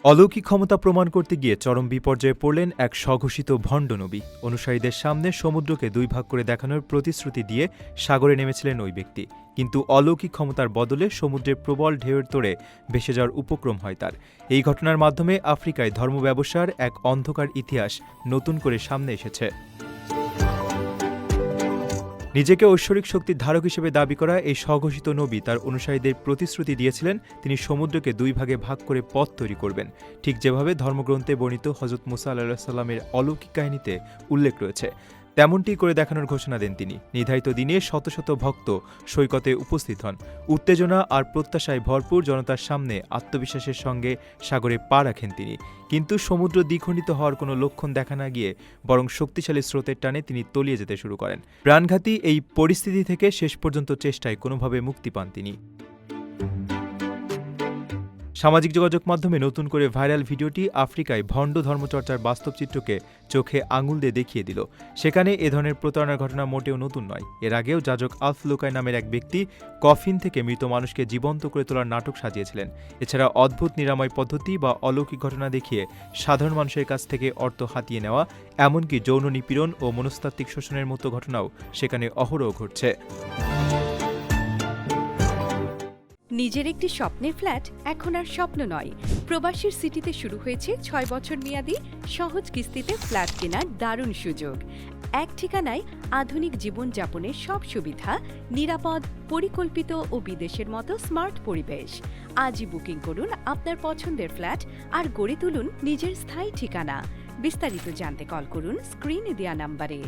অলৌকিক ক্ষমতা প্রমাণ করতে গিয়ে চরম বিপর্যয়ে পড়লেন এক স্বঘোষিত ভণ্ড নবী। অনুসারীদের সামনে সমুদ্রকে দুই ভাগ করে দেখানোর প্রতিশ্রুতি দিয়ে সাগরে নেমেছিলেন ওই ব্যক্তি। কিন্তু অলৌকিক ক্ষমতার বদলে সমুদ্রের প্রবল ঢেউয়ের তোড়ে ভেসে যাওয়ার উপক্রম হয় তার। এই ঘটনার মাধ্যমে আফ্রিকায় ধর্ম ব্যবসার এক অন্ধকার ইতিহাস নতুন করে সামনে এসেছে। নিজেকে ঐশ্বরিক শক্তির ধারক হিসেবে দাবি করা এই স্বঘোষিত নবী তার অনুসারীদের প্রতিশ্রুতি দিয়েছিলেন তিনি সমুদ্রকে দুই ভাগে ভাগ করে পথ তৈরি করবেন, ঠিক যেভাবে ধর্মগ্রন্থে বর্ণিত হযরত মুসা আলাইহিস সালামের অলৌকিক কাহিনীতে উল্লেখ রয়েছে। তেমনটি করে দেখানোর ঘোষণা দেন তিনি। নির্ধারিত দিনে শত শত ভক্ত সৈকতে উপস্থিত হন। উত্তেজনা আর প্রত্যাশায় ভরপুর জনতার সামনে আত্মবিশ্বাসের সঙ্গে সাগরে পা রাখেন তিনি। কিন্তু সমুদ্র দ্বিখণ্ডিত হওয়ার কোনো লক্ষণ দেখা না গিয়ে বরং শক্তিশালী স্রোতের টানে তিনি তলিয়ে যেতে শুরু করেন। প্রাণঘাতী এই পরিস্থিতি থেকে শেষ পর্যন্ত চেষ্টায় কোনোভাবে মুক্তি পান তিনি। সামাজিক যোগাযোগ মাধ্যমে নতুন করে ভাইরাল ভিডিওটি আফ্রিকায় ভণ্ড ধর্মচর্চার বাস্তব চিত্রকে চোখে আঙুল দিয়ে দেখিয়ে দিল। সেখানে এ ধরনের প্রতারণার ঘটনা মোটেও নতুন নয়। এর আগেও যাজক আলফ লোকাই নামের এক ব্যক্তি কফিন থেকে মৃত মানুষকে জীবন্ত করে তোলার নাটক সাজিয়েছিলেন। এছাড়া অদ্ভুত নিরাময় পদ্ধতি বা অলৌকিক ঘটনা দেখিয়ে সাধারণ মানুষের কাছ থেকে অর্থ হাতিয়ে নেওয়া, এমনকি যৌন নিপীড়ন ও মনস্তাত্ত্বিক শোষণের মতো ঘটনাও সেখানে অহরহ ঘটছে। নিজের একটি স্বপ্নের ফ্ল্যাট এখন আর স্বপ্ন নয়। প্রবাসীর সিটিতে শুরু হয়েছে ৬ বছর মেয়াদী সহজ কিস্তিতে ফ্ল্যাট কেনার দারুণ সুযোগ। এক ঠিকানায় আধুনিক জীবনযাপনের সব সুবিধা, নিরাপদ, পরিকল্পিত ও বিদেশের মতো স্মার্ট পরিবেশ। আজই বুকিং করুন আপনার পছন্দের ফ্ল্যাট আর গড়ে তুলুন নিজের স্থায়ী ঠিকানা। বিস্তারিত জানতে কল করুন স্ক্রিনে দেওয়া নাম্বারে।